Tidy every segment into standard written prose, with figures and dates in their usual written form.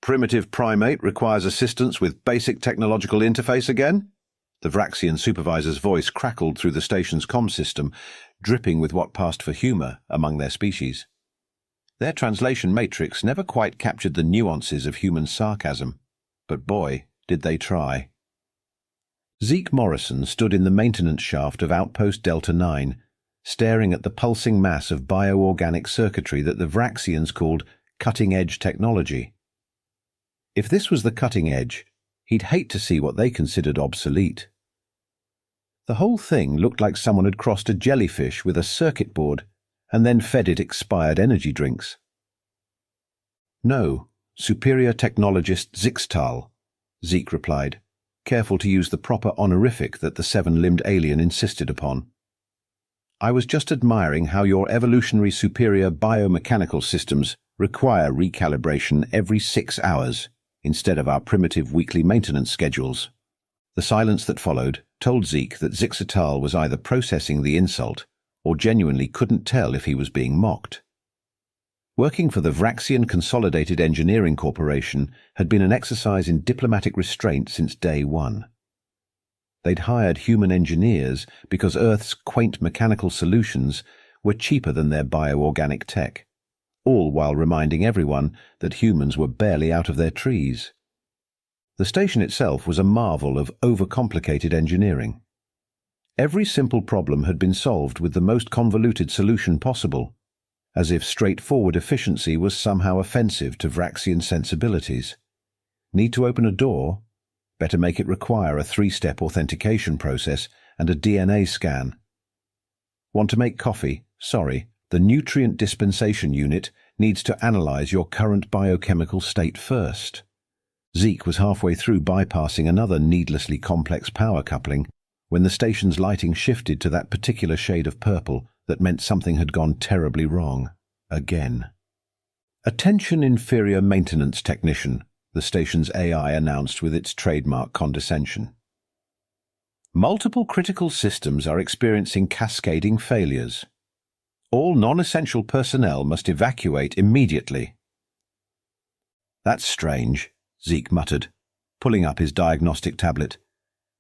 primitive primate requires assistance with basic technological interface again? The Vraxian supervisor's voice crackled through the station's comm system, dripping with what passed for humor among their species. Their translation matrix never quite captured the nuances of human sarcasm, but boy, did they try. Zeke Morrison stood in the maintenance shaft of Outpost Delta 9, staring at the pulsing mass of bioorganic circuitry that the Vraxians called cutting-edge technology. If this was the cutting edge, he'd hate to see what they considered obsolete. The whole thing looked like someone had crossed a jellyfish with a circuit board and then fed it expired energy drinks. "No, superior technologist Zixtal," Zeke replied, careful to use the proper honorific that the seven-limbed alien insisted upon. "I was just admiring how your evolutionary superior biomechanical systems require recalibration every 6 hours instead of our primitive weekly maintenance schedules." The silence that followed told Zeke that Zixtal was either processing the insult or genuinely couldn't tell if he was being mocked. Working for the Vraxian Consolidated Engineering Corporation had been an exercise in diplomatic restraint since day one. They'd hired human engineers because Earth's quaint mechanical solutions were cheaper than their bioorganic tech, all while reminding everyone that humans were barely out of their trees. The station itself was a marvel of overcomplicated engineering. Every simple problem had been solved with the most convoluted solution possible, as if straightforward efficiency was somehow offensive to Vraxian sensibilities. Need to open a door? Better make it require a 3-step authentication process and a DNA scan. Want to make coffee? Sorry, the nutrient dispensation unit needs to analyze your current biochemical state first. Zeke was halfway through bypassing another needlessly complex power coupling when the station's lighting shifted to that particular shade of purple that meant something had gone terribly wrong. Again. "Attention inferior maintenance technician," the station's AI announced with its trademark condescension. "Multiple critical systems are experiencing cascading failures. All non-essential personnel must evacuate immediately." "That's strange," Zeke muttered, pulling up his diagnostic tablet.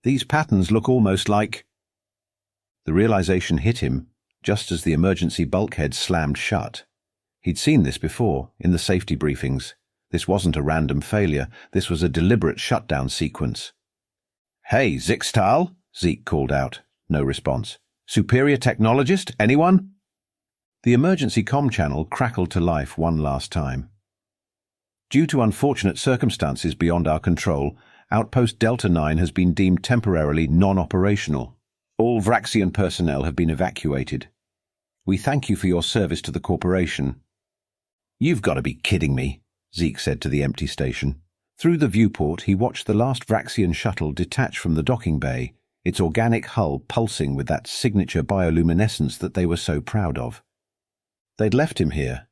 "These patterns look almost like—" The realization hit him just as the emergency bulkhead slammed shut. He'd seen this before, in the safety briefings. This wasn't a random failure, this was a deliberate shutdown sequence. "Hey, Zixtal," Zeke called out. No response. "Superior technologist, anyone?" The emergency comm channel crackled to life one last time. "Due to unfortunate circumstances beyond our control, Outpost Delta 9 has been deemed temporarily non-operational. All Vraxian personnel have been evacuated. We thank you for your service to the corporation." "You've got to be kidding me," Zeke said to the empty station. Through the viewport, he watched the last Vraxian shuttle detach from the docking bay, its organic hull pulsing with that signature bioluminescence that they were so proud of. They'd left him here.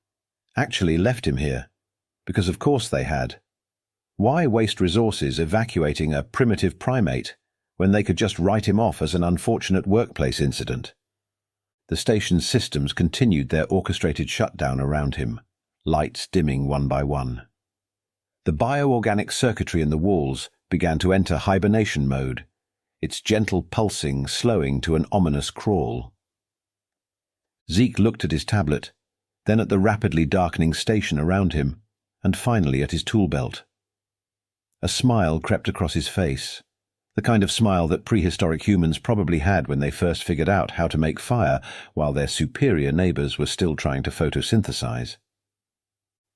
Actually left him here. Because of course they had. Why waste resources evacuating a primitive primate when they could just write him off as an unfortunate workplace incident? The station's systems continued their orchestrated shutdown around him, lights dimming one by one. The bioorganic circuitry in the walls began to enter hibernation mode, its gentle pulsing slowing to an ominous crawl. Zeke looked at his tablet, then at the rapidly darkening station around him, and finally at his tool belt. A smile crept across his face, the kind of smile that prehistoric humans probably had when they first figured out how to make fire while their superior neighbors were still trying to photosynthesize.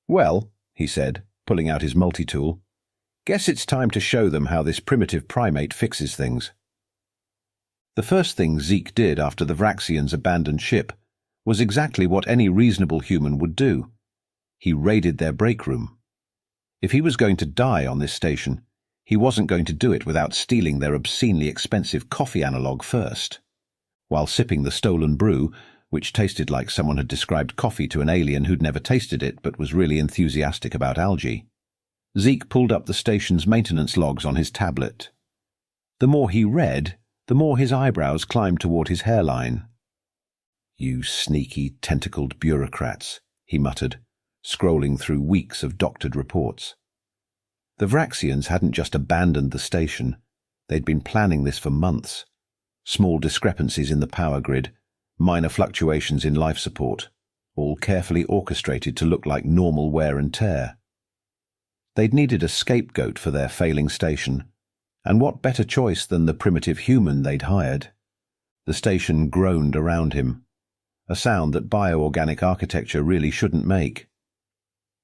"Well," he said, pulling out his multi-tool, "guess it's time to show them how this primitive primate fixes things." The first thing Zeke did after the Vraxians abandoned ship was exactly what any reasonable human would do. He raided their break room. If he was going to die on this station, he wasn't going to do it without stealing their obscenely expensive coffee analog first. While sipping the stolen brew, which tasted like someone had described coffee to an alien who'd never tasted it but was really enthusiastic about algae, Zeke pulled up the station's maintenance logs on his tablet. The more he read, the more his eyebrows climbed toward his hairline. "You sneaky, tentacled bureaucrats," he muttered, scrolling through weeks of doctored reports. The Vraxians hadn't just abandoned the station. They'd been planning this for months. Small discrepancies in the power grid, minor fluctuations in life support, all carefully orchestrated to look like normal wear and tear. They'd needed a scapegoat for their failing station, and what better choice than the primitive human they'd hired? The station groaned around him, a sound that bioorganic architecture really shouldn't make.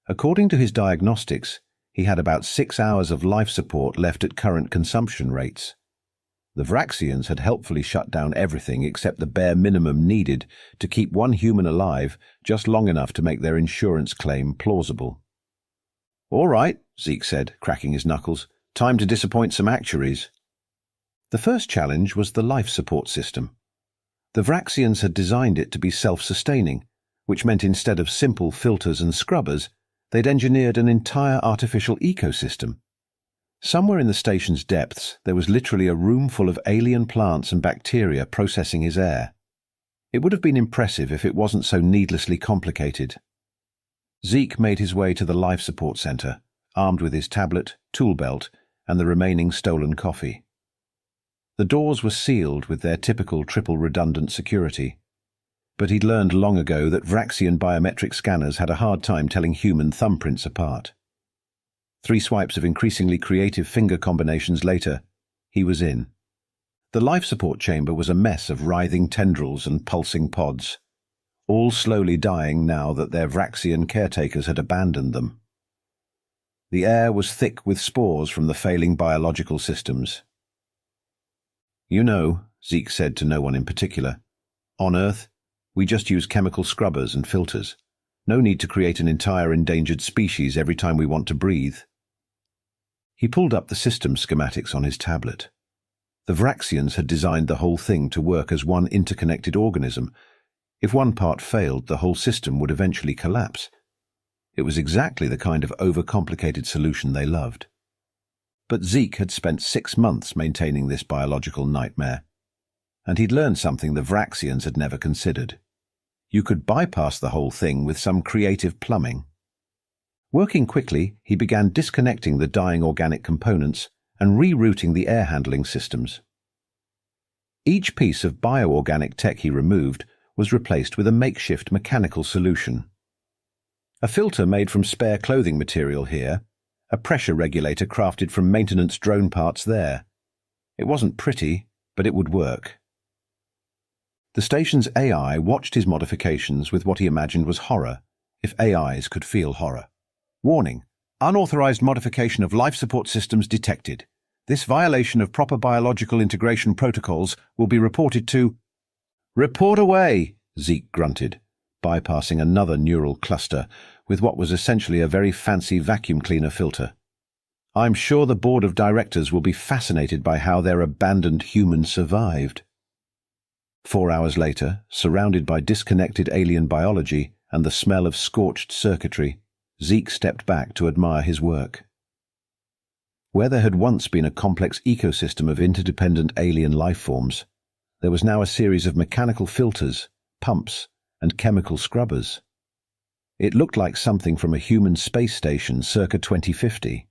According to his diagnostics, he had about 6 hours of life support left at current consumption rates. The Vraxians had helpfully shut down everything except the bare minimum needed to keep one human alive just long enough to make their insurance claim plausible. "All right," Zeke said, cracking his knuckles. "Time to disappoint some actuaries." The first challenge was the life support system. The Vraxians had designed it to be self-sustaining, which meant instead of simple filters and scrubbers, they'd engineered an entire artificial ecosystem. Somewhere in the station's depths, there was literally a room full of alien plants and bacteria processing his air. It would have been impressive if it wasn't so needlessly complicated. Zeke made his way to the life support center, armed with his tablet, tool belt, and the remaining stolen coffee. The doors were sealed with their typical triple redundant security, but he'd learned long ago that Vraxian biometric scanners had a hard time telling human thumbprints apart. 3 swipes of increasingly creative finger combinations later, he was in. The life support chamber was a mess of writhing tendrils and pulsing pods, all slowly dying now that their Vraxian caretakers had abandoned them. The air was thick with spores from the failing biological systems. "You know," Zeke said to no one in particular, "on Earth, we just use chemical scrubbers and filters. No need to create an entire endangered species every time we want to breathe." He pulled up the system schematics on his tablet. The Vraxians had designed the whole thing to work as one interconnected organism. If one part failed, the whole system would eventually collapse. It was exactly the kind of overcomplicated solution they loved. But Zeke had spent 6 months maintaining this biological nightmare, and he'd learned something the Vraxians had never considered. You could bypass the whole thing with some creative plumbing. Working quickly, he began disconnecting the dying organic components and rerouting the air handling systems. Each piece of bioorganic tech he removed was replaced with a makeshift mechanical solution. A filter made from spare clothing material here, a pressure regulator crafted from maintenance drone parts there. It wasn't pretty, but it would work. The station's AI watched his modifications with what he imagined was horror, if AIs could feel horror. "Warning: unauthorized modification of life support systems detected. This violation of proper biological integration protocols will be reported to—" "Report away," Zeke grunted, bypassing another neural cluster with what was essentially a very fancy vacuum cleaner filter. "I'm sure the board of directors will be fascinated by how their abandoned humans survived." 4 hours later, surrounded by disconnected alien biology and the smell of scorched circuitry, Zeke stepped back to admire his work. Where there had once been a complex ecosystem of interdependent alien life forms, there was now a series of mechanical filters, pumps, and chemical scrubbers. It looked like something from a human space station circa 2050,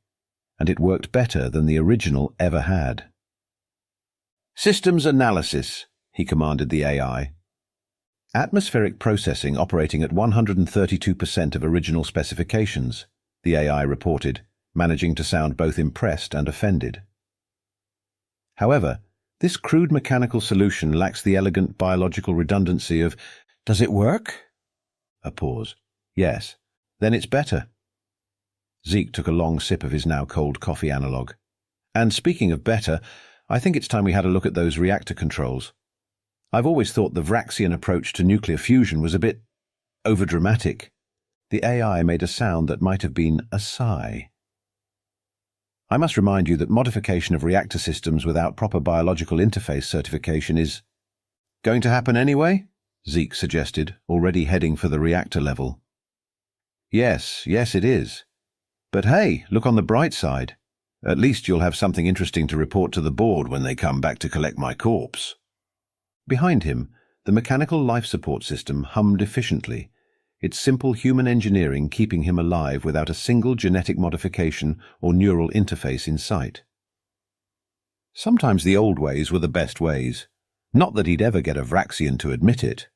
and it worked better than the original ever had. "Systems analysis," he commanded the AI. "Atmospheric processing operating at 132% of original specifications," the AI reported, managing to sound both impressed and offended. "However, this crude mechanical solution lacks the elegant biological redundancy of—" "Does it work?" A pause. "Yes. Then it's better." Zeke took a long sip of his now cold coffee analog. "And speaking of better, I think it's time we had a look at those reactor controls. I've always thought the Vraxian approach to nuclear fusion was a bit overdramatic." The AI made a sound that might have been a sigh. "I must remind you that modification of reactor systems without proper biological interface certification is—" "Going to happen anyway?" Zeke suggested, already heading for the reactor level. Yes, it is. But hey, look on the bright side. At least you'll have something interesting to report to the board when they come back to collect my corpse." Behind him, the mechanical life support system hummed efficiently, It's simple human engineering keeping him alive without a single genetic modification or neural interface in sight. Sometimes the old ways were the best ways. Not that he'd ever get a Vraxian to admit it.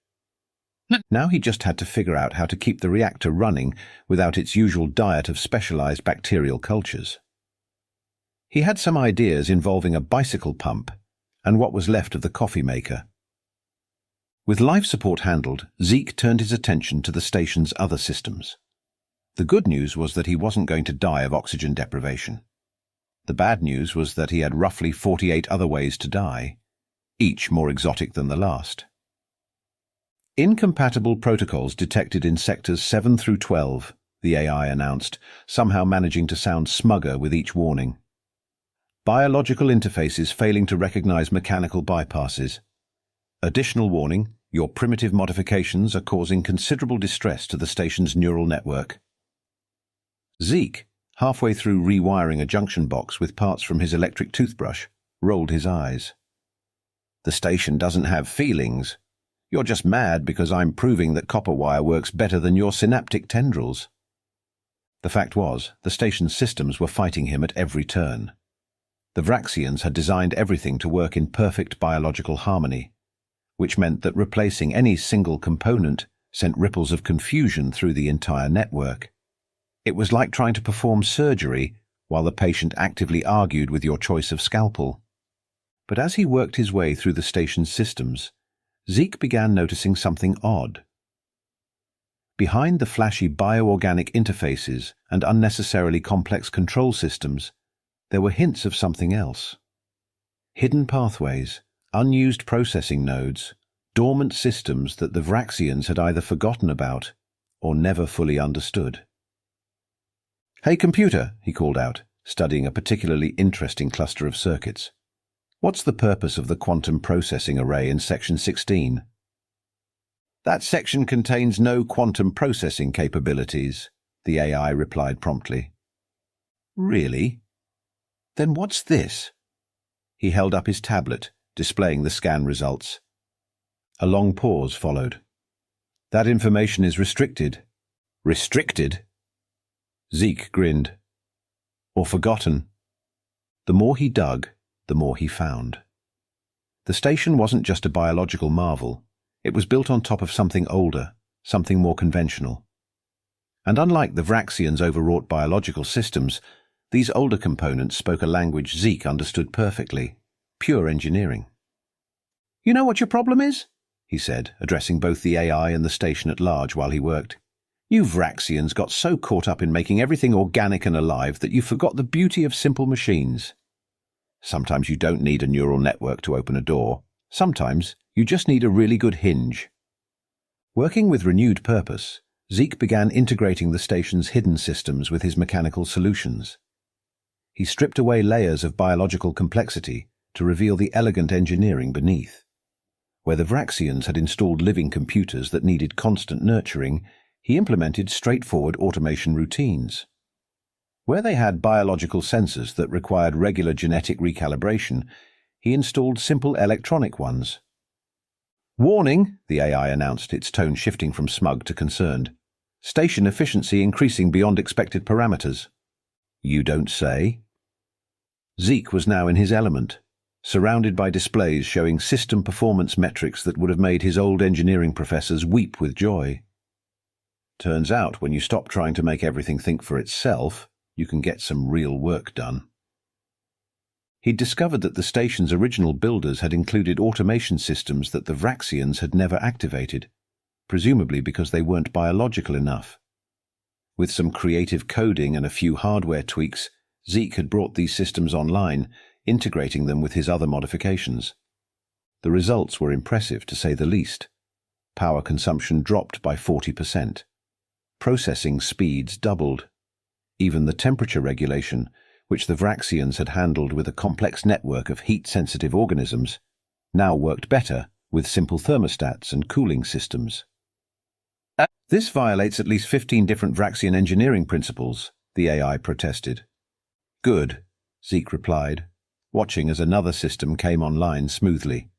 Now he just had to figure out how to keep the reactor running without its usual diet of specialized bacterial cultures. He had some ideas involving a bicycle pump and what was left of the coffee maker. With life support handled, Zeke turned his attention to the station's other systems. The good news was that he wasn't going to die of oxygen deprivation. The bad news was that he had roughly 48 other ways to die, each more exotic than the last. Incompatible protocols detected in sectors 7 through 12, the AI announced, somehow managing to sound smugger with each warning. Biological interfaces failing to recognize mechanical bypasses. Additional warning, your primitive modifications are causing considerable distress to the station's neural network. Zeke, halfway through rewiring a junction box with parts from his electric toothbrush, rolled his eyes. The station doesn't have feelings. You're just mad because I'm proving that copper wire works better than your synaptic tendrils. The fact was, the station's systems were fighting him at every turn. The Vraxians had designed everything to work in perfect biological harmony, which meant that replacing any single component sent ripples of confusion through the entire network. It was like trying to perform surgery while the patient actively argued with your choice of scalpel. But as he worked his way through the station's systems, Zeke began noticing something odd. Behind the flashy bioorganic interfaces and unnecessarily complex control systems, there were hints of something else. Hidden pathways, unused processing nodes, dormant systems that the Vraxians had either forgotten about or never fully understood. "Hey computer," he called out, studying a particularly interesting cluster of circuits. "What's the purpose of the quantum processing array in section 16? "That section contains no quantum processing capabilities," the AI replied promptly. "Really? Then what's this?" He held up his tablet, displaying the scan results. A long pause followed. "That information is restricted." "Restricted?" Zeke grinned. "Or forgotten." The more he dug, the more he found. The station wasn't just a biological marvel. It was built on top of something older, something more conventional. And unlike the Vraxians' overwrought biological systems, these older components spoke a language Zeke understood perfectly, pure engineering. "You know what your problem is?" he said, addressing both the AI and the station at large while he worked. "You Vraxians got so caught up in making everything organic and alive that you forgot the beauty of simple machines. Sometimes you don't need a neural network to open a door. Sometimes you just need a really good hinge." Working with renewed purpose, Zeke began integrating the station's hidden systems with his mechanical solutions. He stripped away layers of biological complexity to reveal the elegant engineering beneath. Where the Vraxians had installed living computers that needed constant nurturing, he implemented straightforward automation routines. Where they had biological sensors that required regular genetic recalibration, he installed simple electronic ones. "Warning," the AI announced, its tone shifting from smug to concerned. "Station efficiency increasing beyond expected parameters." "You don't say?" Zeke was now in his element, surrounded by displays showing system performance metrics that would have made his old engineering professors weep with joy. Turns out, when you stop trying to make everything think for itself, you can get some real work done. He'd discovered that the station's original builders had included automation systems that the Vraxians had never activated, presumably because they weren't biological enough. With some creative coding and a few hardware tweaks, Zeke had brought these systems online, integrating them with his other modifications. The results were impressive, to say the least. Power consumption dropped by 40%. Processing speeds doubled. Even the temperature regulation, which the Vraxians had handled with a complex network of heat-sensitive organisms, now worked better with simple thermostats and cooling systems. "This violates at least 15 different Vraxian engineering principles," the AI protested. "Good," Zeke replied, watching as another system came online smoothly.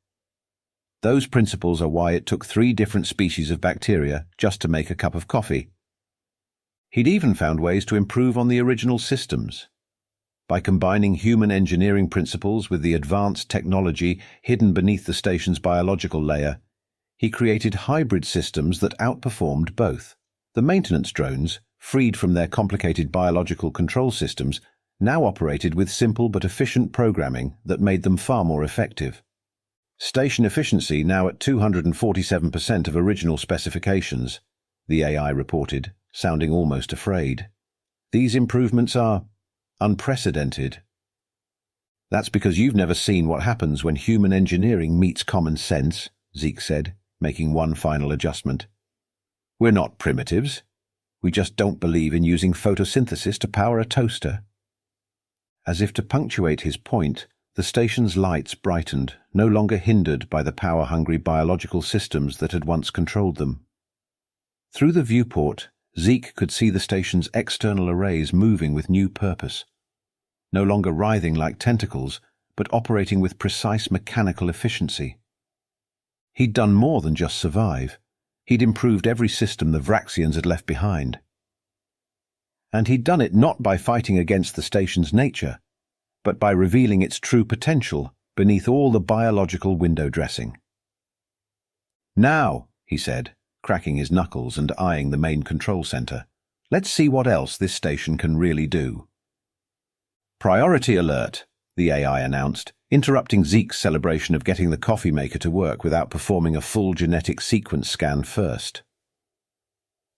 Those principles are why it took 3 different species of bacteria just to make a cup of coffee. He'd even found ways to improve on the original systems. By combining human engineering principles with the advanced technology hidden beneath the station's biological layer, he created hybrid systems that outperformed both. The maintenance drones, freed from their complicated biological control systems, now operated with simple but efficient programming that made them far more effective. Station efficiency now at 247% of original specifications, the AI reported, sounding almost afraid. These improvements are unprecedented. That's because you've never seen what happens when human engineering meets common sense, Zeke said, making one final adjustment. We're not primitives. We just don't believe in using photosynthesis to power a toaster. As if to punctuate his point, the station's lights brightened, no longer hindered by the power-hungry biological systems that had once controlled them. Through the viewport, Zeke could see the station's external arrays moving with new purpose, no longer writhing like tentacles, but operating with precise mechanical efficiency. He'd done more than just survive. He'd improved every system the Vraxians had left behind. And he'd done it not by fighting against the station's nature, but by revealing its true potential beneath all the biological window dressing. Now, he said, cracking his knuckles and eyeing the main control center, let's see what else this station can really do. Priority alert, the AI announced, interrupting Zeke's celebration of getting the coffee maker to work without performing a full genetic sequence scan first.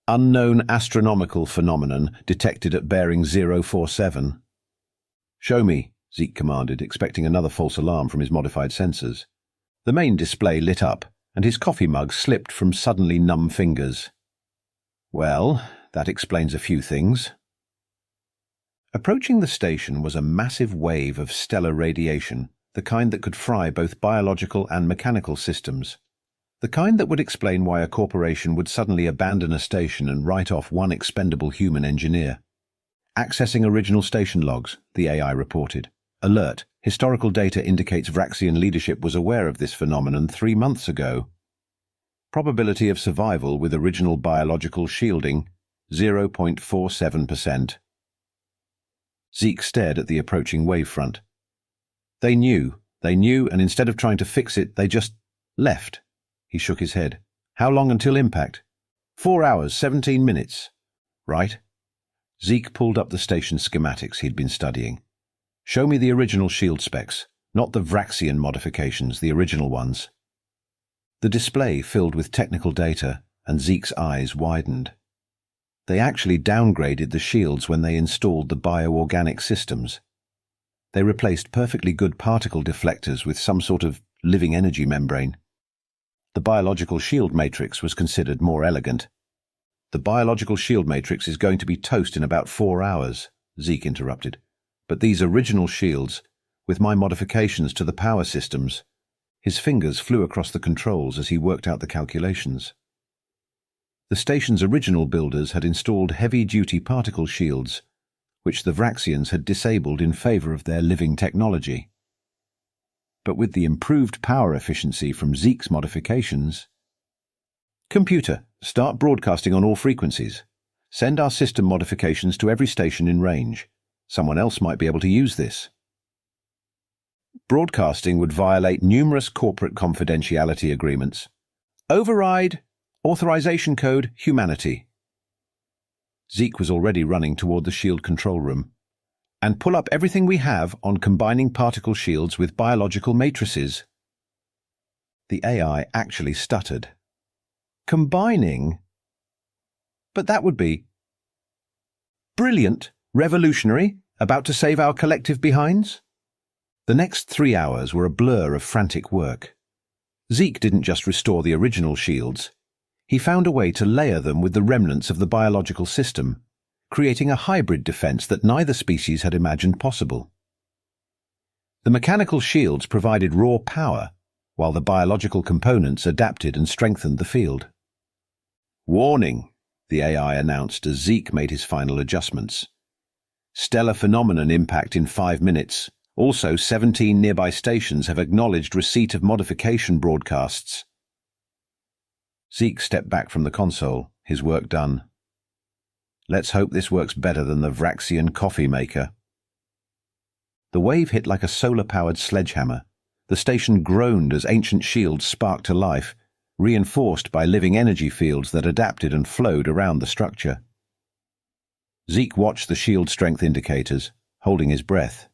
Unknown astronomical phenomenon detected at bearing 047. Show me, Zeke commanded, expecting another false alarm from his modified sensors. The main display lit up, and his coffee mug slipped from suddenly numb fingers. Well, that explains a few things. Approaching the station was a massive wave of stellar radiation, the kind that could fry both biological and mechanical systems. The kind that would explain why a corporation would suddenly abandon a station and write off one expendable human engineer. Accessing original station logs, the AI reported. Alert, historical data indicates Vraxian leadership was aware of this phenomenon 3 months ago. Probability of survival with original biological shielding, 0.47%. Zeke stared at the approaching wavefront. They knew, and instead of trying to fix it, they just left. He shook his head. How long until impact? 4 hours, 17 minutes. Right. Zeke pulled up the station schematics he'd been studying. Show me the original shield specs, not the Vraxian modifications, the original ones. The display filled with technical data, and Zeke's eyes widened. They actually downgraded the shields when they installed the bioorganic systems. They replaced perfectly good particle deflectors with some sort of living energy membrane. The biological shield matrix was considered more elegant. The biological shield matrix is going to be toast in about 4 hours, Zeke interrupted. But these original shields, with my modifications to the power systems, his fingers flew across the controls as he worked out the calculations. The station's original builders had installed heavy-duty particle shields, which the Vraxians had disabled in favor of their living technology. But with the improved power efficiency from Zeke's modifications... Computer, start broadcasting on all frequencies. Send our system modifications to every station in range. Someone else might be able to use this. Broadcasting would violate numerous corporate confidentiality agreements. Override. Authorization code, humanity. Zeke was already running toward the shield control room. And pull up everything we have on combining particle shields with biological matrices. The AI actually stuttered. Combining? But that would be brilliant, revolutionary, about to save our collective behinds? The next 3 hours were a blur of frantic work. Zeke didn't just restore the original shields. He found a way to layer them with the remnants of the biological system, creating a hybrid defense that neither species had imagined possible. The mechanical shields provided raw power, while the biological components adapted and strengthened the field. Warning, the AI announced as Zeke made his final adjustments. Stellar phenomenon impact in 5 minutes. Also, 17 nearby stations have acknowledged receipt of modification broadcasts. Zeke stepped back from the console, his work done. Let's hope this works better than the Vraxian coffee maker. The wave hit like a solar-powered sledgehammer. The station groaned as ancient shields sparked to life, reinforced by living energy fields that adapted and flowed around the structure. Zeke watched the shield strength indicators, holding his breath.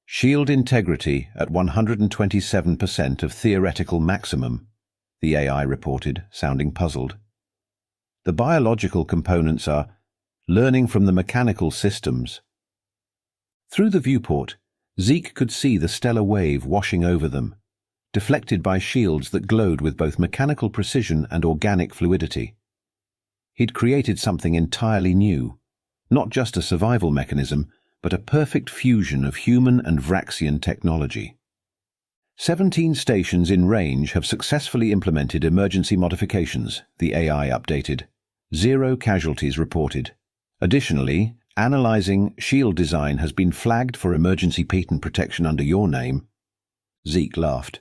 Shield integrity at 127% of theoretical maximum, the AI reported, sounding puzzled. The biological components are learning from the mechanical systems. Through the viewport, Zeke could see the stellar wave washing over them, deflected by shields that glowed with both mechanical precision and organic fluidity. He'd created something entirely new, not just a survival mechanism, but a perfect fusion of human and Vraxian technology. 17 stations in range have successfully implemented emergency modifications, the AI updated. 0 casualties reported. Additionally, analyzing shield design has been flagged for emergency patent protection under your name. Zeke laughed.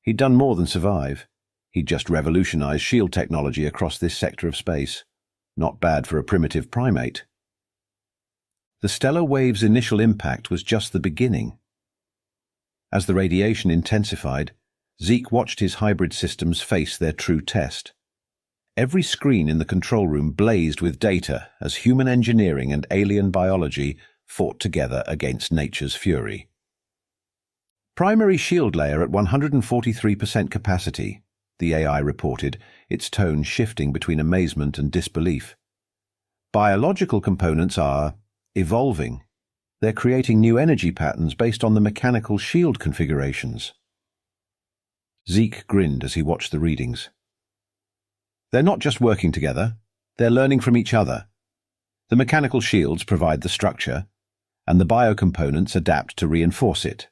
He'd done more than survive. He'd just revolutionized shield technology across this sector of space. Not bad for a primitive primate. The stellar wave's initial impact was just the beginning. As the radiation intensified, Zeke watched his hybrid systems face their true test. Every screen in the control room blazed with data as human engineering and alien biology fought together against nature's fury. Primary shield layer at 143% capacity, the AI reported, its tone shifting between amazement and disbelief. Biological components are evolving. They're creating new energy patterns based on the mechanical shield configurations. Zeke grinned as he watched the readings. They're not just working together, they're learning from each other. The mechanical shields provide the structure, and the biocomponents adapt to reinforce it.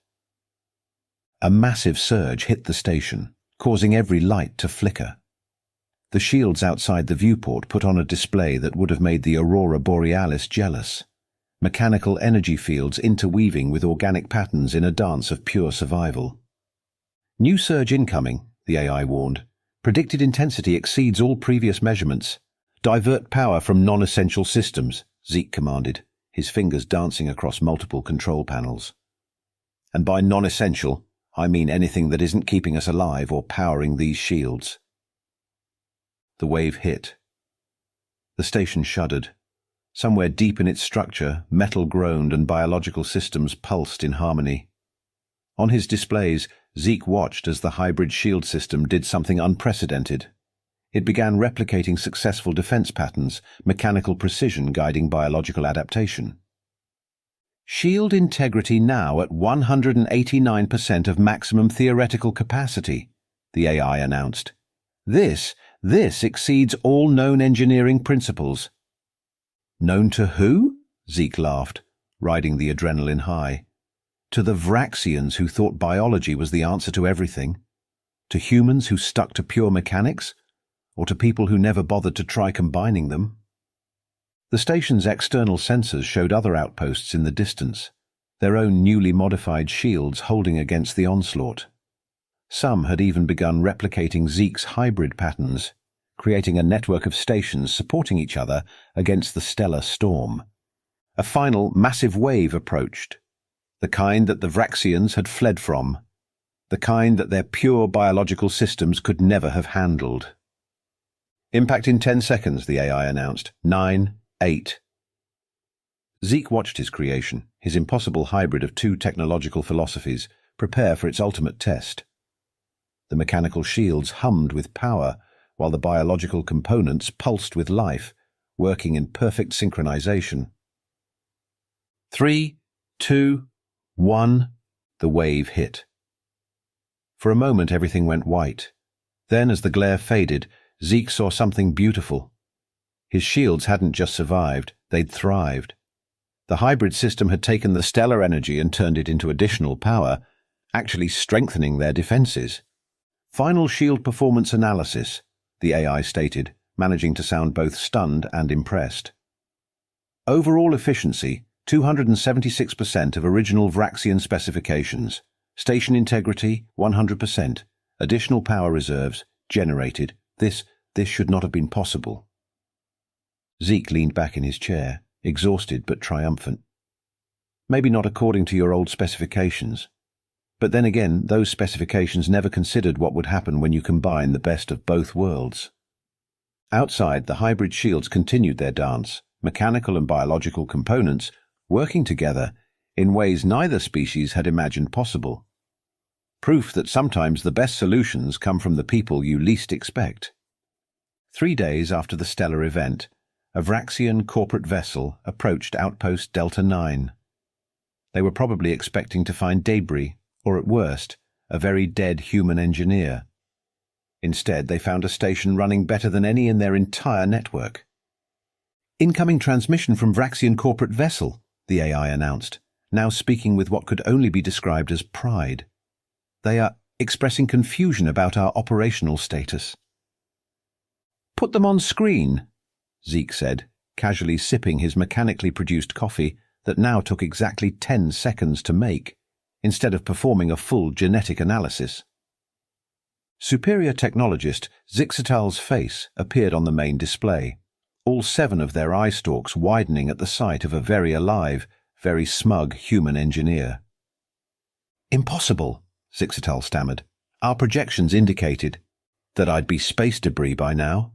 A massive surge hit the station, causing every light to flicker. The shields outside the viewport put on a display that would have made the aurora borealis jealous. Mechanical energy fields interweaving with organic patterns in a dance of pure survival. New surge incoming, the AI warned. Predicted intensity exceeds all previous measurements. Divert power from non-essential systems, Zeke commanded, his fingers dancing across multiple control panels. And by non-essential, I mean anything that isn't keeping us alive or powering these shields. The wave hit. The station shuddered. Somewhere deep in its structure, metal groaned and biological systems pulsed in harmony. On his displays, Zeke watched as the hybrid shield system did something unprecedented. It began replicating successful defense patterns, mechanical precision guiding biological adaptation. Shield integrity now at 189% of maximum theoretical capacity, the AI announced. This exceeds all known engineering principles. Known to who? Zeke laughed, riding the adrenaline high. To the Vraxians who thought biology was the answer to everything? To humans who stuck to pure mechanics? Or to people who never bothered to try combining them? The station's external sensors showed other outposts in the distance, their own newly modified shields holding against the onslaught. Some had even begun replicating Zeke's hybrid patterns, creating a network of stations supporting each other against the stellar storm. A final massive wave approached, the kind that the Vraxians had fled from, the kind that their pure biological systems could never have handled. Impact in 10 seconds, the AI announced. 9, 8. Zeke watched his creation, his impossible hybrid of two technological philosophies, prepare for its ultimate test. The mechanical shields hummed with power, while the biological components pulsed with life, working in perfect synchronization. 3, 2, 1, the wave hit. For a moment everything went white. Then, as the glare faded, Zeke saw something beautiful. His shields hadn't just survived, they'd thrived. The hybrid system had taken the stellar energy and turned it into additional power, actually strengthening their defenses. Final shield performance analysis, the AI stated, managing to sound both stunned and impressed. Overall efficiency, 276% of original Vraxian specifications. Station integrity, 100%. Additional power reserves, generated. This should not have been possible. Zeke leaned back in his chair, exhausted but triumphant. Maybe not according to your old specifications. But then again, those specifications never considered what would happen when you combine the best of both worlds. Outside, the hybrid shields continued their dance, mechanical and biological components working together in ways neither species had imagined possible. Proof that sometimes the best solutions come from the people you least expect. 3 days after the stellar event, a Vraxian corporate vessel approached Outpost Delta 9. They were probably expecting to find debris, or at worst, a very dead human engineer. Instead, they found a station running better than any in their entire network. Incoming transmission from Vraxian corporate vessel, the AI announced, now speaking with what could only be described as pride. They are expressing confusion about our operational status. Put them on screen, Zeke said, casually sipping his mechanically produced coffee that now took exactly 10 seconds to make, instead of performing a full genetic analysis. Superior technologist Zixatal's face appeared on the main display, all 7 of their eye stalks widening at the sight of a very alive, very smug human engineer. Impossible, Zixatal stammered. Our projections indicated that I'd be space debris by now.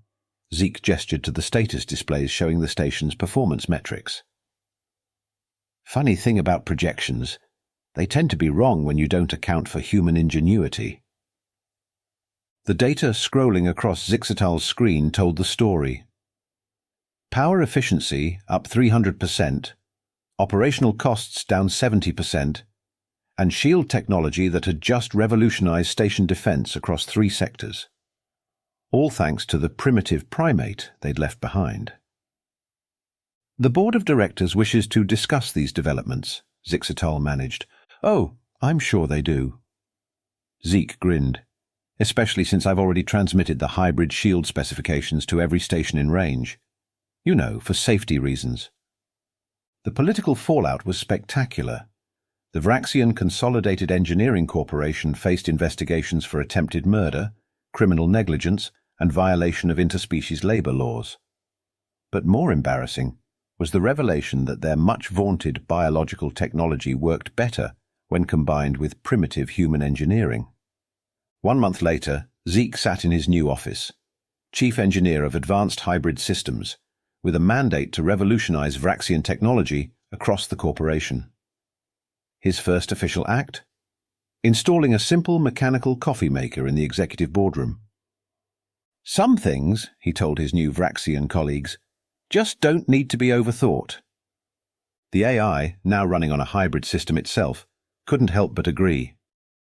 Zeke gestured to the status displays showing the station's performance metrics. Funny thing about projections, they tend to be wrong when you don't account for human ingenuity. The data scrolling across Zixatal's screen told the story. Power efficiency up 300%, operational costs down 70%, and shield technology that had just revolutionized station defense across 3 sectors. All thanks to the primitive primate they'd left behind. The board of directors wishes to discuss these developments, Zixatal managed. Oh, I'm sure they do. Zeke grinned, especially since I've already transmitted the hybrid shield specifications to every station in range. You know, for safety reasons. The political fallout was spectacular. The Vraxian Consolidated Engineering Corporation faced investigations for attempted murder, criminal negligence, and violation of interspecies labor laws. But more embarrassing was the revelation that their much-vaunted biological technology worked better when combined with primitive human engineering. 1 month later, Zeke sat in his new office, chief engineer of advanced hybrid systems, with a mandate to revolutionize Vraxian technology across the corporation. His first official act? Installing a simple mechanical coffee maker in the executive boardroom. Some things, he told his new Vraxian colleagues, just don't need to be overthought. The AI, now running on a hybrid system itself, couldn't help but agree.